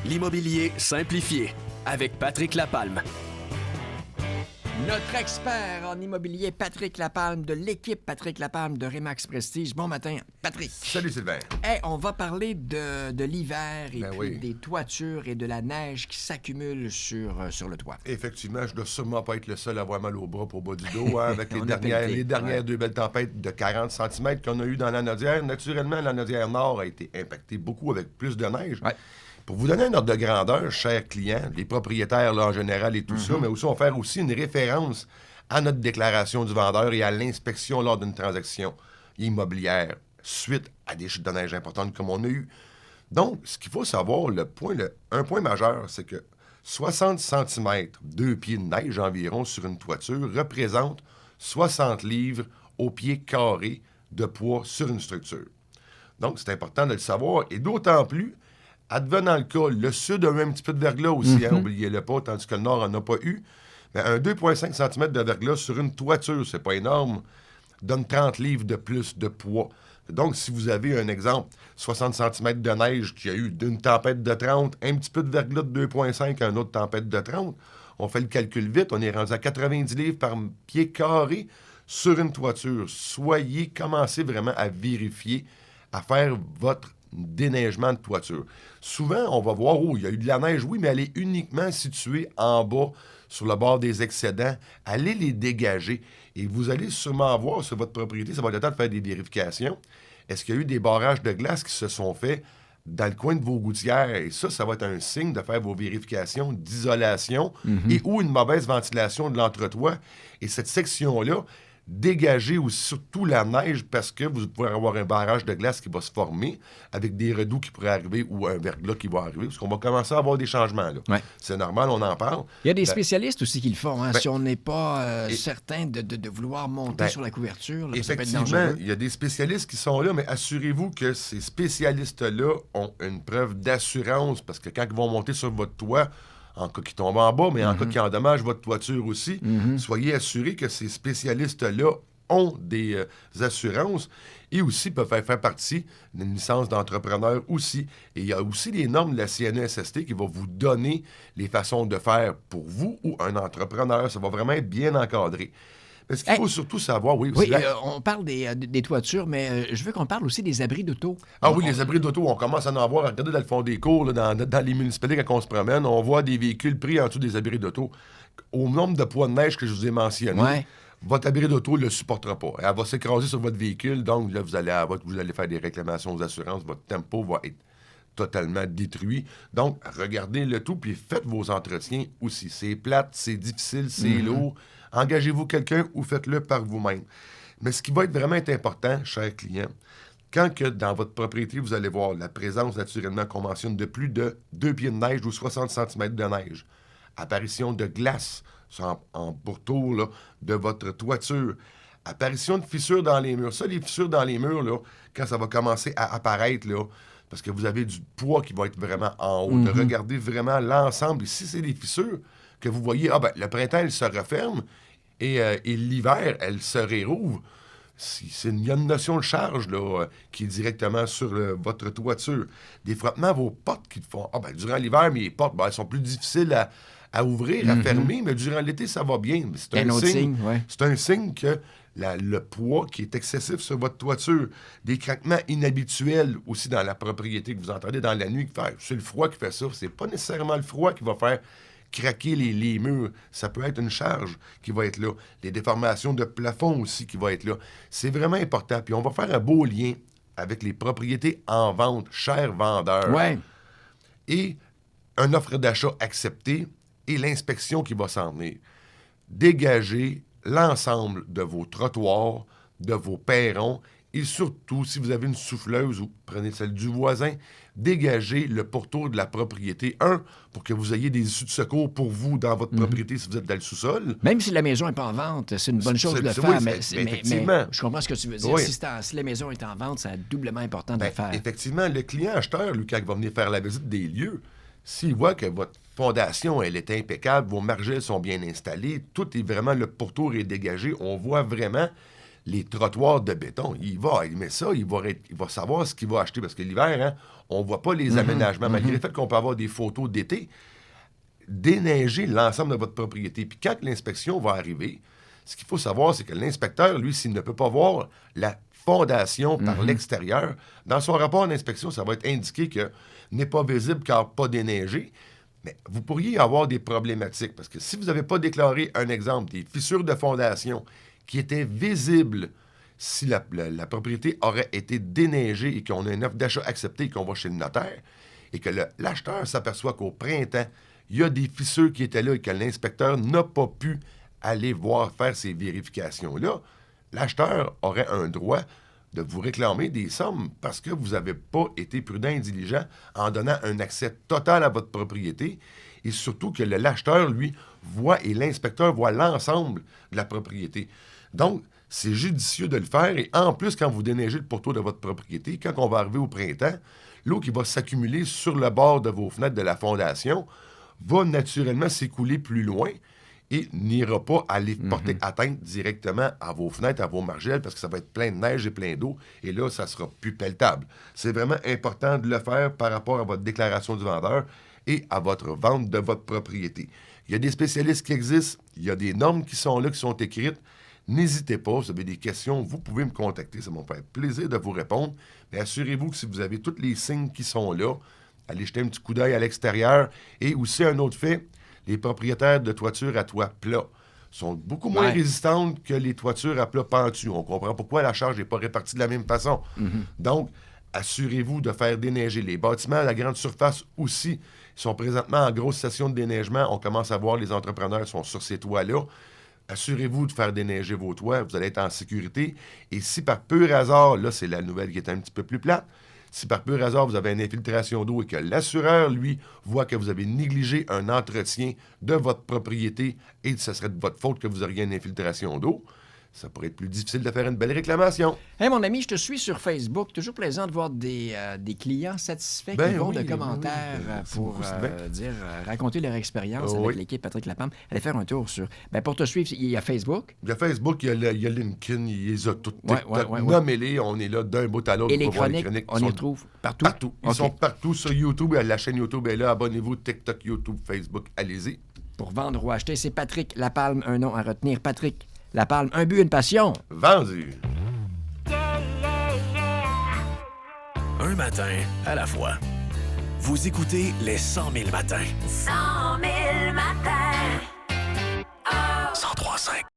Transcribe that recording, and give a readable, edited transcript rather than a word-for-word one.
L'immobilier simplifié avec Patrick Lapalme. Notre expert en immobilier, Patrick Lapalme, de l'équipe Patrick Lapalme de Remax Prestige. Bon matin, Patrick. Salut Sylvain. Hey, on va parler de l'hiver et Ben puis oui. des toitures et de la neige qui s'accumule sur le toit. Effectivement, je dois sûrement pas être le seul à avoir mal au bras pour bas du dos, hein, avec On a pelleté. les dernières Ouais. deux belles tempêtes de 40 cm qu'on a eues dans la Nodière. Naturellement, la Nodière Nord a été impactée beaucoup avec plus de neige. Ouais. Pour vous donner un ordre de grandeur, chers clients, les propriétaires là, en général et tout ça, mais aussi on va faire aussi une référence à notre déclaration du vendeur et à l'inspection lors d'une transaction immobilière suite à des chutes de neige importantes comme on a eu. Donc, ce qu'il faut savoir, un point majeur, c'est que 60 cm, 2 pieds de neige environ sur une toiture, représente 60 livres au pied carré de poids sur une structure. Donc, c'est important de le savoir, et d'autant plus, advenant le cas, le sud a eu un petit peu de verglas aussi, hein, oubliez-le pas, tandis que le nord n'en a pas eu. Mais un 2,5 cm de verglas sur une toiture, c'est pas énorme, donne 30 livres de plus de poids. Donc, si vous avez un exemple, 60 cm de neige qui a eu d'une tempête de 30, un petit peu de verglas de 2,5 à une autre tempête de 30, on fait le calcul vite, on est rendu à 90 livres par pied carré sur une toiture. Commencez vraiment à vérifier, à faire votre déneigement de toiture. Souvent, on va voir, il y a eu de la neige, oui, mais elle est uniquement située en bas, sur le bord des excédents. Allez les dégager. Et vous allez sûrement voir sur votre propriété, ça va être le temps de faire des vérifications. Est-ce qu'il y a eu des barrages de glace qui se sont faits dans le coin de vos gouttières? Et ça va être un signe de faire vos vérifications d'isolation et ou une mauvaise ventilation de l'entretoit. Et cette section-là, dégagez aussi surtout la neige parce que vous pouvez avoir un barrage de glace qui va se former avec des redoux qui pourraient arriver ou un verglas qui va arriver parce qu'on va commencer à avoir des changements. Là. Ouais. C'est normal, on en parle. Il y a des spécialistes aussi qui le font, hein, ben, si on n'est pas et- certain de vouloir monter sur la couverture. Là, ça peut être Effectivement, dangereux. il y a des spécialistes qui sont là, mais assurez-vous que ces spécialistes-là ont une preuve d'assurance parce que quand ils vont monter sur votre toit, en cas qu'ils tombent en bas, mais en cas qu'ils endommagent votre toiture aussi, soyez assurés que ces spécialistes-là ont des assurances et aussi peuvent faire partie d'une licence d'entrepreneur aussi. Et il y a aussi les normes de la CNESST qui vont vous donner les façons de faire pour vous ou un entrepreneur. Ça va vraiment être bien encadré. Mais ce qu'il faut surtout savoir, Oui, on parle des toitures, mais je veux qu'on parle aussi des abris d'auto. Les abris d'auto, on commence à en voir. Regardez dans le fond des cours, là, dans les municipalités, quand on se promène, on voit des véhicules pris en dessous des abris d'auto. Au nombre de poids de neige que je vous ai mentionné, Ouais. votre abri d'auto ne le supportera pas. Elle va s'écraser sur votre véhicule, donc là, vous allez faire des réclamations aux assurances, votre tempo va être totalement détruit. Donc, regardez le tout, puis faites vos entretiens aussi. C'est plate, c'est difficile, c'est lourd. Engagez-vous quelqu'un ou faites-le par vous-même. Mais ce qui va être vraiment important, chers clients, quand que dans votre propriété, vous allez voir la présence, naturellement, qu'on mentionne de plus de 2 pieds de neige ou 60 cm de neige, apparition de glace en pourtour là, de votre toiture, apparition de fissures dans les murs. Ça, les fissures dans les murs, là, quand ça va commencer à apparaître, là, parce que vous avez du poids qui va être vraiment en haut, de regarder vraiment l'ensemble. Et si c'est des fissures que vous voyez, le printemps, elle se referme et l'hiver, elle se réouvre. Il y a une notion de charge là, qui est directement sur votre toiture. Des frottements, vos portes qui font... durant l'hiver, mes portes, elles sont plus difficiles à ouvrir, à fermer, mais durant l'été, ça va bien. C'est Un autre signe, ouais. C'est un signe que le poids qui est excessif sur votre toiture, des craquements inhabituels aussi dans la propriété que vous entendez dans la nuit, c'est le froid qui fait ça. C'est pas nécessairement le froid qui va faire craquer les murs. Ça peut être une charge qui va être là. Les déformations de plafond aussi qui vont être là. C'est vraiment important. Puis on va faire un beau lien avec les propriétés en vente, chers vendeurs. Ouais. Et une offre d'achat acceptée et l'inspection qui va s'en venir. Dégagez l'ensemble de vos trottoirs, de vos perrons et surtout, si vous avez une souffleuse ou prenez celle du voisin, dégagez le pourtour de la propriété. Pour que vous ayez des issues de secours pour vous dans votre propriété si vous êtes dans le sous-sol. Même si la maison n'est pas en vente, c'est une bonne chose de le oui, faire. effectivement. Mais je comprends ce que tu veux dire. Oui. Si la maison est en vente, c'est doublement important de le faire. Effectivement, le client acheteur, lui, quand il va venir faire la visite des lieux, s'il voit que votre fondation, elle est impeccable, vos margelles sont bien installées, tout est vraiment, le pourtour est dégagé, on voit vraiment les trottoirs de béton. Il met ça, il va savoir ce qu'il va acheter. Parce que l'hiver, hein, on ne voit pas les aménagements. Malgré le fait qu'on peut avoir des photos d'été, déneiger l'ensemble de votre propriété. Puis quand l'inspection va arriver, ce qu'il faut savoir, c'est que l'inspecteur, lui, s'il ne peut pas voir la fondation par l'extérieur, dans son rapport d'inspection, ça va être indiqué que n'est pas visible car pas déneigé. Mais vous pourriez avoir des problématiques parce que si vous n'avez pas déclaré, un exemple, des fissures de fondation qui étaient visibles si la propriété aurait été déneigée et qu'on a une offre d'achat acceptée et qu'on va chez le notaire, et que l'acheteur s'aperçoit qu'au printemps, il y a des fissures qui étaient là et que l'inspecteur n'a pas pu aller voir faire ces vérifications-là, l'acheteur aurait un droit de vous réclamer des sommes parce que vous n'avez pas été prudent et diligent en donnant un accès total à votre propriété et surtout que l'acheteur, lui, voit et l'inspecteur voit l'ensemble de la propriété. Donc, c'est judicieux de le faire et en plus, quand vous déneigez le pourtour de votre propriété, quand on va arriver au printemps, l'eau qui va s'accumuler sur le bord de vos fenêtres de la fondation va naturellement s'écouler plus loin et n'ira pas aller porter atteinte directement à vos fenêtres, à vos margelles, parce que ça va être plein de neige et plein d'eau, et là, ça sera plus pelletable. C'est vraiment important de le faire par rapport à votre déclaration du vendeur et à votre vente de votre propriété. Il y a des spécialistes qui existent, il y a des normes qui sont là, qui sont écrites. N'hésitez pas, si vous avez des questions, vous pouvez me contacter, ça va me faire plaisir de vous répondre, mais assurez-vous que si vous avez tous les signes qui sont là, allez jeter un petit coup d'œil à l'extérieur, et aussi un autre fait, les propriétaires de toitures à toit plat sont beaucoup moins résistantes que les toitures à plat pentus. On comprend pourquoi la charge n'est pas répartie de la même façon. Donc, assurez-vous de faire déneiger. Les bâtiments à la grande surface aussi sont présentement en grosse session de déneigement. On commence à voir les entrepreneurs sont sur ces toits-là. Assurez-vous de faire déneiger vos toits. Vous allez être en sécurité. Et si par pur hasard, là, c'est la nouvelle qui est un petit peu plus plate, si par pur hasard, vous avez une infiltration d'eau et que l'assureur, lui, voit que vous avez négligé un entretien de votre propriété et que ce serait de votre faute que vous auriez une infiltration d'eau, ça pourrait être plus difficile de faire une belle réclamation. Hey, mon ami, je te suis sur Facebook. Toujours plaisant de voir des clients satisfaits qui vont de commentaires pour raconter leur expérience avec l'équipe Patrick Lapalme. Allez faire un tour sur... pour te suivre, il y a Facebook. Il y a Facebook, il y a LinkedIn, il les a toutes. Nommez-les, on est là d'un bout à l'autre. Et les chroniques, on les retrouve partout? Partout. Ils sont partout sur YouTube. La chaîne YouTube est là. Abonnez-vous, TikTok, YouTube, Facebook. Allez-y. Pour vendre ou acheter, c'est Patrick Lapalme. Un nom à retenir. Patrick Lapalme, un but, une passion. Vendu. Un matin à la fois. Vous écoutez les 100 000 matins. 100 000 matins. 103.5.